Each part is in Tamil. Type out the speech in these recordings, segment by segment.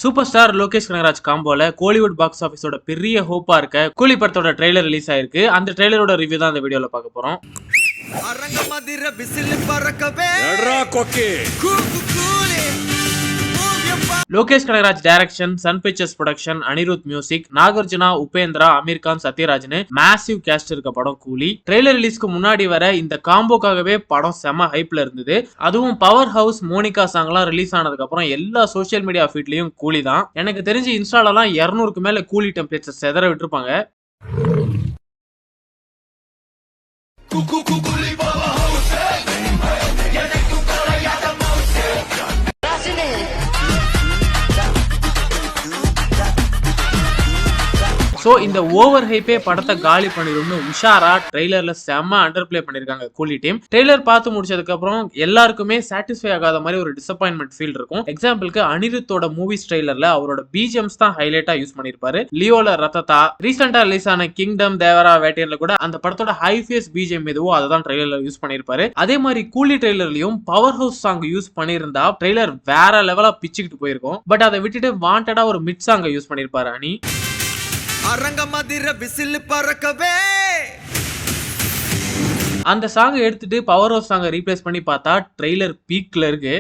சூப்பர் ஸ்டார் லோகேஷ் கனகராஜ் காம்போல கோலிவுட் பாக்ஸ் ஆபீஸோட பெரிய ஹோப்பா இருக்க கூலி படத்தோட ட்ரெய்லர் ரிலீஸ் ஆயிருக்கு. அந்த ட்ரெய்லரோட ரிவ்யூ தான் இந்த வீடியோல பார்க்க போறோம். Lokesh Kanagaraj direction, Sun Pictures production, Anirudh music, Nagarjuna, Upendra, Aamir Khan, சத்யராஜ்னு மேசிவ் கேஸ்ட் இருக்க படம் கூலி. ட்ரெய்லர் ரிலீஸ்க்கு முன்னாடி வர இந்த காம்போக்காகவே படம் செம ஹைப்ல இருந்தது. அதுவும் பவர் ஹவுஸ், மோனிகா சாங்லாம் ரிலீஸ் ஆனதுக்கு அப்புறம் எல்லா சோசியல் மீடியா ஃபீட்லயும் கூலி தான். எனக்கு தெரிஞ்சு இன்ஸ்டாலலாம் 200க்கு மேல கூலி டெம்ப்ளேட்ஸ் செதற விட்டுருப்பாங்க. சோ இந்த ஓவர் ஹைப்பே படத்தை காலி பண்ணிடும்னு உஷாரா ட்ரெய்லர்ல செம்ம அண்டர் பிளே பண்ணிருக்காங்க கூலி டீம். ட்ரெய்லர் பார்த்து முடிச்சதுக்கு அப்புறம் எல்லாருக்குமே சாட்டிஸ்ஃபை ஆகாத மாதிரி ஒரு டிசப்பாயின்மெண்ட் ஃபீல் இருக்கும். எக்ஸாம்பிளுக்கு அனிருத்தோட மூவிஸ் ட்ரெய்லர்ல அவரோட பிஜிஎம்ஸ் தான் ஹைலைட்டா யூஸ் பண்ணிருப்பாரு. லியோல ரத்ததா, ரீசெண்டா ரிலீஸ் ஆன கிங்டம், தேவரா, வேட்டையன்ல கூட அந்த படத்தோட ஹை ஃபேஸ் பிஜிஎம் எதுவோ அதை தான் ட்ரெய்லர்ல யூஸ் பண்ணிருப்பாரு. அதே மாதிரி கூலி ட்ரெய்லர்லயும் பவர் ஹவுஸ் சாங் யூஸ் பண்ணிருந்தா ட்ரெய்லர் வேற லெவலா பிச்சுக்கிட்டு போயிருக்கும். பட் அதை விட்டுட்டு வாண்டடா ஒரு மிட் சாங் யூஸ் பண்ணிருப்பாரு அனி. அந்த சாங் எடுத்துட்டு பவர் ஹவுஸ் சாங்க ரீப்ளேஸ் பண்ணி பார்த்தா ட்ரெய்லர் பீக்ல இருக்கு.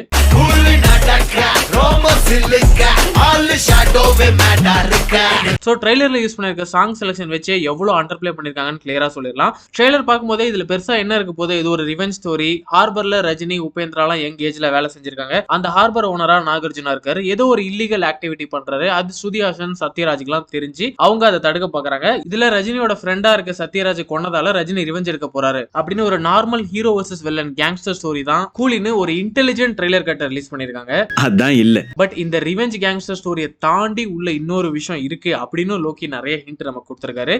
சோ ட்ரெய்லர்ல யூஸ் பண்ணிருக்க சாங் செலக்ஷன் வச்சு எவ்வளவு அண்டர் பிளே பண்ணிருக்காங்கன்னு கிளியரா சொல்லிடலாம். ட்ரெய்லர் பார்க்கும்போதே இதுல பெருசா என்ன இருக்க போது, இது ஒரு ரிவெஞ்ச் ஸ்டோரி. ஹார்பர்ல ரஜினி, உபேந்திராலாம் யங் ஏஜ்ல வேலை செஞ்சிருக்காங்க. அந்த ஹார்பர் ஓனரா நாகார்ஜுனா இருக்காரு. ஏதோ ஒரு இல்லீகல் ஆக்டிவிட்டி பண்றாரு. அது ஸ்ருதிஹாசன், சத்யராஜ்க்குலாம் தெரிஞ்சு அவங்க அதை தடுக்க பாக்குறாங்க. இதுல ரஜினியோட ஃப்ரெண்டா இருக்க சத்யராஜ் கொன்னதால ரஜினி ரிவெஞ்ச் எடுக்க போறாரு அப்படின்னு ஒரு normal hero versus villain gangster story தான் கூலின்னு ஒரு இன்டெலிஜென்ட் ட்ரெய்லர் கட்ட ரிலீஸ் பண்ணிருக்காங்க. அதான் இல்ல. பட் இந்த ரிவெஞ்ச் கேங்ஸ்டர் ஸ்டோரியை தாண்டி உள்ள இன்னொரு விஷயம் இருக்கு அப்படின்னு லோகி நிறைய ஹிண்ட் நமக்கு கொடுத்திருக்காரு.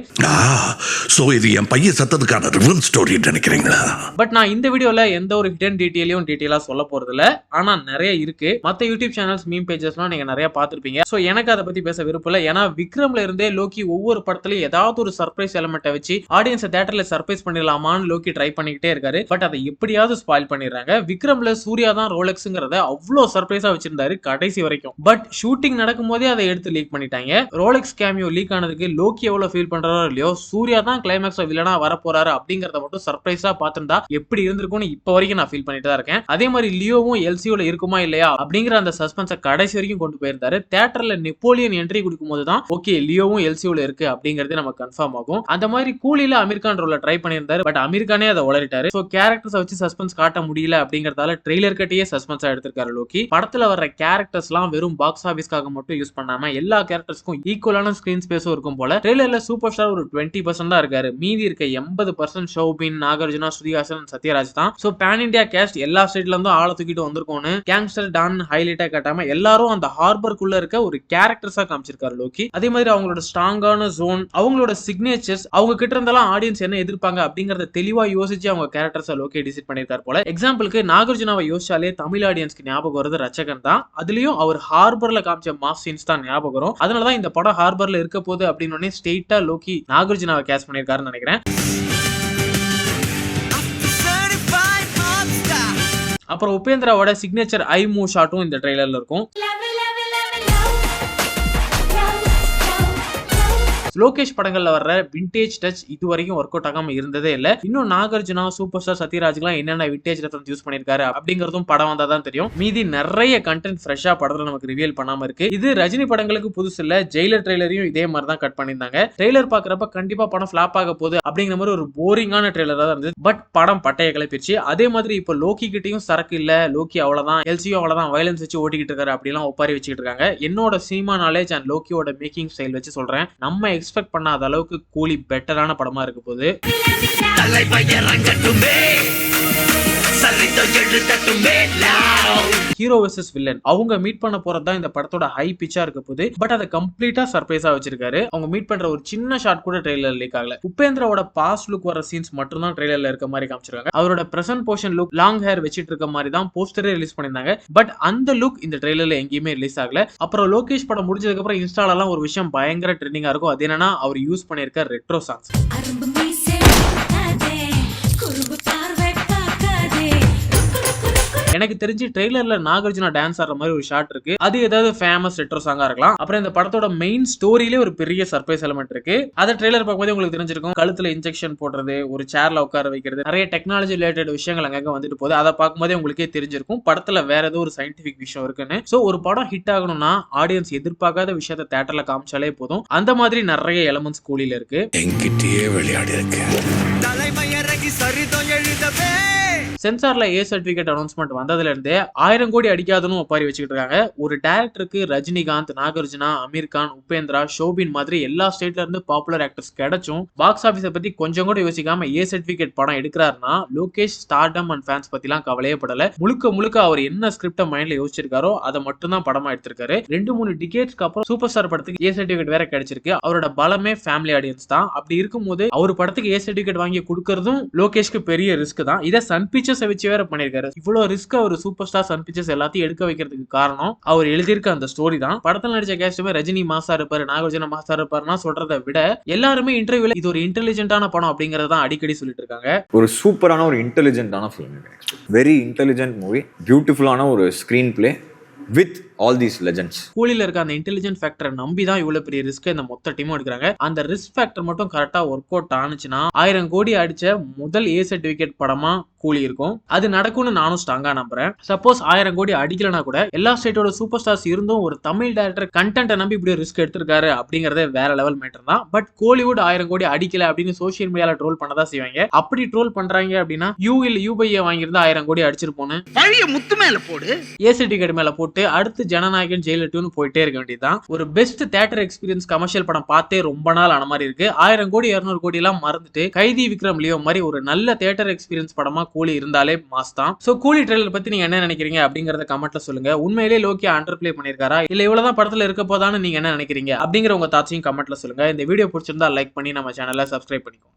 சோ இது என் பையன் சத்ததுக்கான ரிவெஞ்ச் ஸ்டோரி நினைக்கிறீங்களா? பட் நான் இந்த வீடியோல எந்த ஒரு ஹிடன் டீடைலையும் டீடைலா சொல்ல போறது இல்ல. ஆனா நிறைய இருக்கு. மத்த யூடியூப் சேனல்ஸ், மீம் பேஜஸ்லாம் நீங்க நிறைய பார்த்திருப்பீங்க. சோ எனக்கு அதை பத்தி பேச விருப்பம் இல்ல. ஏன்னா விக்ரம்ல இருந்தே லோகி ஒவ்வொரு படத்துலயும் ஏதாவது ஒரு சர்ப்ரைஸ் எலிமெண்ட்டை வச்சு ஆடியன்ஸை தியேட்டர்ல சர்ப்ரைஸ் பண்ணிடலாமான்னு லோகி ட்ரை பண்ணிக்கிட்டே இருக்காரு. பட் அதை எப்படியாவது ஸ்பாயில் பண்ணிடுறாங்க. விக்ரம்ல சூர்யா தான் ரோலெக்ஸ்ங்கிறத அவ்வளோ சர்ப்ரைஸா வச்சிருந்தாரு கடைசி வரைக்கும். பட் ஷூட்டிங் நடக்கும் போதே அதை எடுத்து லீக் பண்ணிட்டாங்க. ரோலெக்ஸ் கேமியோ லீக் ஆனதுக்கு லோகி எவ்வளவு ஃபீல் பண்றாரோ இல்லையோ, சூர்யா தான் கிளைமேக்ஸ் வில்லனா வர போறாரு அப்படிங்கறத மட்டும் சர்ப்ரைஸா பார்த்திருந்தா எப்படி இருந்திருக்கும்னு இப்ப வரைக்கும் நான் ஃபீல் பண்ணிட்டு தான் இருக்கேன். அதே மாதிரி லியோவும் எல்சியோல இருக்குமா இல்லையா அப்படிங்கிற அந்த சஸ்பென்ஸை கடைசி வரைக்கும் கொண்டு போயிருந்தாரு. தியேட்டர்ல நெப்போலியன் என்ட்ரி கொடுக்கும் போது தான் ஓகே லியோவும் எல்சியோல இருக்கு அப்படிங்கறது நமக்கு கன்ஃபார்ம் ஆகும். அந்த மாதிரி கூலில அமீர் கான் ரோல ட்ரை பண்ணியிருந்தாரு. பட் அமீர் கானே அதை உளறிட்டாரு. சோ கேரக்டர்ஸ் வச்சு சஸ்பென்ஸ் காட்ட முடியல அப்படிங்கறதால ட்ரெய்லர் கட்டியே சஸ்பென்ஸா எடுத்திருக்காரு லோகி. படத்துல வர்ற கேரக்டர்ஸ்லாம் வெறும் பாக்ஸ் ஆபீஸ்க்காக மட்டும் யூஸ் பண்ணாம எல்லா கேரக்டர்ஸ்க்கும் ஈக்குவலான ஸ்கிரீன் ஸ்பேஸும் இருக்கும் போல. ட்ரெய்லர்ல சூப்பர் ஸ்டார் ஒரு 20% தான் இருக்காரு. மீதி இருக்க 80% ஷோபின், நாகார்ஜுனா, ஸ்ருதிஹாசன், சத்யராஜ் தான். சோ பேன் இந்தியா கேஸ்ட் எல்லா ஸ்டேட்ல இருந்தும் ஆளை தூக்கிட்டு வந்திருக்கோன்னு கேங்ஸ்டர் டான் ஹைலைட்டா காட்டாம எல்லாரும் அந்த ஹார்பருக்குள்ள இருக்க ஒரு கேரக்டர்ஸா காமிச்சிருக்காரு லோகி. அதே மாதிரி அவங்களோட ஸ்ட்ராங்கான ஜோன், அவங்களோட சிக்னேச்சர்ஸ், அவங்க கிட்ட இருந்தெல்லாம் ஆடியன்ஸ் என்ன எதிர்ப்பாங்க அப்படிங்கறத தெளிவா யோசிச்சு அவங்க கேரக்டர்ஸை லோகி டிசைட் பண்ணிருக்காரு போல. எக்ஸாம்பிளுக்கு நாகார்ஜுனாவை யோசிச்சாலே தமிழ் ஆடியன்ஸ்க்கு ஞாபகம் வருது ரச்சகன் தான். அதுலயும் அவர் ஹார்பர்ல காமிச்ச மாஸ் சீன்ஸ் தான் ஞாபகம் வரும். அதனாலதான் இந்த படம் ஹார்பர்ல இருக்க போது அப்படின்னு ஸ்ட்ரெயிட்டா லோகி நாகார்ஜுனாவை கேஸ்ட் பண்ணிருக்காருன்னு நினைக்கிறேன். அப்புறம் உபேந்திராவோட சிக்னேச்சர் ஐ மூவ் ஷாட்டும் இந்த ட்ரெய்லர்ல இருக்கும். லோகேஷ் படங்கள்ல வர்ற விண்டேஜ் டச் இது வரைக்கும் ஒர்க் அவுட் ஆகாம இருந்ததே இல்ல. இன்னும் நாகார்ஜுனா, சூப்பர் ஸ்டார் சத்யராஜ்லாம் என்னென்ன விண்டேஜ் ரெஃபரன்ஸ் யூஸ் பண்ணிருக்காரு அப்படிங்கறதும் படம் வந்தா தான் தெரியும். மீதி நிறைய கண்டென்ட் ஃப்ரெஷ்ஷா படத்துல நமக்கு ரிவீல் பண்ணாம இருக்கு. இது ரஜினி படங்களுக்கு புதுசு இல்ல. ஜெயிலர் ட்ரெய்லரையும் இதே மாதிரி தான் கட் பண்ணிருந்தாங்க. ட்ரெய்லர் பாக்குறப்ப கண்டிப்பா படம் ஃபிளாப் ஆக போகுது அப்படிங்கிற மாதிரி ஒரு போரிங்கான ட்ரெய்லரா தான் இருந்தது. பட் படம் பட்டைய கிளப்பிடுச்சு. அதே மாதிரி இப்ப லோகி கிட்டையும் சரக்கு இல்ல, லோகி அவ்வளவுதான், எல்சியோ அவ்வளவுதான், வயலன்ஸ் வச்சு ஓட்டிக்கிட்டு இருக்காரு அப்படிலாம் ஒப்பாரி வச்சுக்கிட்டு இருக்காங்க. என்னோட சினிமா நாலேஜ் அண்ட் லோகியோட மேக்கிங் ஸ்டைல் வச்சு சொல்றேன், நம்ம எக்ஸ்பெக்ட் பண்ணாத அளவுக்கு கூலி பெட்டரான படமா இருக்க போகுது. ஹீரோ வெர்சஸ் வில்லன் அவங்க மீட் பண்ண போறதுதான் இந்த படத்தோட ஹை பிச்சா இருக்க போகுது. பட் அதை கம்ப்ளீட்டா சர்ப்ரைஸா வச்சிருக்காரு. அவங்க மீட் பண்ற ஒரு சின்ன ஷாட் கூட ட்ரெய்லர் லீக் ஆகல. உபேந்திராவோட பாஸ்ட் லுக் வர சீன்ஸ் மட்டும் தான் ட்ரெய்லர்ல இருக்க மாதிரி காமிச்சிருக்காங்க. அவரோட present portion look, long hair வச்சிட்டு இருக்க மாதிரி தான் போஸ்டரே ரிலீஸ் பண்ணிருந்தாங்க. பட் அந்த லுக் இந்த ட்ரெய்லர்ல எங்கேயுமே ரிலீஸ் ஆகல. அப்புறம் லோகேஷ் படம் முடிஞ்சதுக்கு அப்புறம் இன்ஸ்டால எல்லாம் ஒரு விஷயம் பயங்கர ட்ரெண்டிங்கா இருக்கும். அது என்னன்னா அவர் யூஸ் பண்ணிருக்க ரெட்ரோ சாங்ஸ். எனக்கு தெரிஞ்சு ட்ரெய்லர்ல நாகார்ஜுனா டான்ஸ் ஆடுற மாதிரி ஒரு ஷாட் இருக்கு. அது ஏதாவது ஃபேமஸ் ரெட்ரோ சாங்கா இருக்கலாம். அப்புறம் இந்த படத்தோட மெயின் ஸ்டோரியிலே ஒரு பெரிய சர்ப்ரைஸ் எலிமெண்ட் இருக்கு. அத ட்ரெய்லர் பார்க்கும்போது உங்களுக்கு தெரிஞ்சிருக்கும். கழுத்துல இன்ஜெக்ஷன் போடுறது, ஒரு சேர்ல உட்கார வைக்கிறது, நிறைய டெக்னாலஜி ரிலேட்டட் விஷயங்கள் அங்கங்க வந்துட்டு போகுது. அதை பார்க்கும்போதே உங்களுக்கே தெரிஞ்சிருக்கும் படத்துல வேற ஏதோ ஒரு சயின்டிபிக் விஷயம் இருக்குன்னு. சோ ஒரு படம் ஹிட் ஆகணும்னா ஆடியன்ஸ் எதிர்பார்க்காத விஷயத்தை தியேட்டர்ல காமிச்சாலே போதும். அந்த மாதிரி நிறைய எலிமெண்ட்ஸ் கூலில இருக்கு. என்கிட்டயே விளையாடி இருக்க சென்சார்ல ஏ சர்டிபிகேட் அனௌன்ஸ்மெண்ட் வந்ததுல இருந்தே 1000 கோடி அடிக்காதுன்னு ஒப்பாரி வச்சுக்கிட்டு இருக்காங்க. ஒரு டைரக்டருக்கு ரஜினிகாந்த், நாகார்ஜுனா, அமீர் கான், உபேந்திரா, ஷோபின் மாதிரி எல்லா ஸ்டேட்ல இருந்து பாப்புலர் ஆக்டர்ஸ் கிடைச்சும் பாக்ஸ் ஆபீஸ பத்தி கொஞ்சம் கூட யோசிக்காம ஏ சர்டிபிகேட் படம் எடுக்கிறாருன்னா லோகேஷ் ஸ்டார்டம் அண்ட் ஃபேன்ஸ் பத்திலாம் கவலையே படல. முழுக்க அவர் என்ன ஸ்கிரிப்ட மைண்ட்ல யோசிச்சிருக்காரோ அதை மட்டும் தான் படமா எடுத்திருக்காரு. 2-3 டிகேட்ஸ்க்கு அப்புறம் சூப்பர் ஸ்டார் படத்துக்கு ஏ சர்டிபிகேட் வேற கிடைச்சிருக்கு. அவரோட பலமே ஃபேமிலி ஆடியன்ஸ் தான். அப்படி இருக்கும்போது அவர் படத்துக்கு ஏ சர்டிபிகேட் வாங்கி கொடுக்கறதும் லோகேஷ்க்கு பெரிய ரிஸ்க் தான். இதை சன் பிக்சர்ஸ் வச்சு வேற பண்ணிருக்காரு. இவ்வளவு ரிஸ்க் அவர் சூப்பர் ஸ்டார் சன் பிக்சர்ஸ் எல்லாத்தையும் எடுக்க வைக்கிறதுக்கு காரணம் அவர் எழுதியிருக்க அந்த ஸ்டோரி தான். படத்துல நடிச்ச கேஸ்டுமே ரஜினி மாசா இருப்பாரு, நாகார்ஜுனா மாசா இருப்பாருன்னா சொல்றதை விட எல்லாருமே இன்டர்வியூல இது ஒரு இன்டெலிஜென்ட்டான படம் அப்படிங்கறத அடிக்கடி சொல்லிட்டு இருக்காங்க. ஒரு சூப்பரான ஒரு இன்டெலிஜென்ட்டான ஃபிலிம், வெரி இன்டெலிஜென்ட் மூவி, பியூட்டிஃபுல்லான ஒரு screen play with all these legends. கூலில இருக்க அந்த இன்டெலிஜென்ட் ஃபேக்டரை நம்பி தான் இவ்வளவு பெரிய ரிஸ்க் இந்த மொத்த டீமும் எடுக்கிறாங்க. அந்த ரிஸ்க் ஃபேக்டர் மட்டும் கரெக்டா ஒர்க் அவுட் ஆனிச்சுன்னா 1000 கோடி அடிச்ச முதல் ஏ சர்டிபிகேட் படமா கூலி இருக்கும். அது நடக்கும்னு நானும் ஸ்ட்ராங்கா நம்புறேன். சப்போஸ் 1000 கோடி அடிக்கலனா கூட எல்லா ஸ்டேட்டோட சூப்பர் ஸ்டார்ஸ் இருந்தும் ஒரு தமிழ் டைரக்டர் கண்டென்ட்டை நம்பி இப்படி ரிஸ்க் எடுத்திருக்காரு அப்படிங்கறதே வேற லெவல் மேட்டர் தான். பட் கோலிவுட் 1000 கோடி அடிக்கல அப்படின்னு சோசியல் மீடியால ட்ரோல் பண்ணதான் செய்வாங்க. அப்படி ட்ரோல் பண்றாங்க அப்படின்னா யூபையை வாங்கியிருந்தா 1000 கோடி அடிச்சிருப்போன்னு முத்து மேல போடு, ஏ சர்டிபிகேட் மேல போட்டு அடுத்து ஜனநாயகன் ஜெயிலர் 2 போயிட்டே இருக்க வேண்டியதுதான். ஒரு பெஸ்ட் தியேட்டர் எக்ஸ்பீரியன்ஸ் கமர்ஷியல் படம் பார்த்தே ரொம்ப நாள் ஆன மாதிரி இருக்கு. 1000 கோடி 200 கோடி எல்லாம் மறந்துட்டு கைதி விக்ரம் லியோ மாதிரி ஒரு நல்ல தியேட்டர் எக்ஸ்பீரியன்ஸ் படமா கூலி இருந்தாலே மாஸ் தான். சோ கூலி ட்ரெய்லர் பத்தி நீங்க என்ன நினைக்கிறீங்க அப்படிங்கறத கமெண்ட்ல சொல்லுங்க. உண்மையிலேயே லோகி அண்டர் பிளே பண்ணிருக்காரா இல்ல இவ்வளவுதான் படத்துல இருக்க போதான்னு நீங்க என்ன நினைக்கிறீங்க அப்படிங்கிற உங்க தாட்சையும் கமெண்ட்ல சொல்லுங்க. இந்த வீடியோ பிடிச்சிருந்தா லைக் பண்ணி நம்ம சேனலை சப்ஸ்கிரைப் பண்ணிக்கோங்க.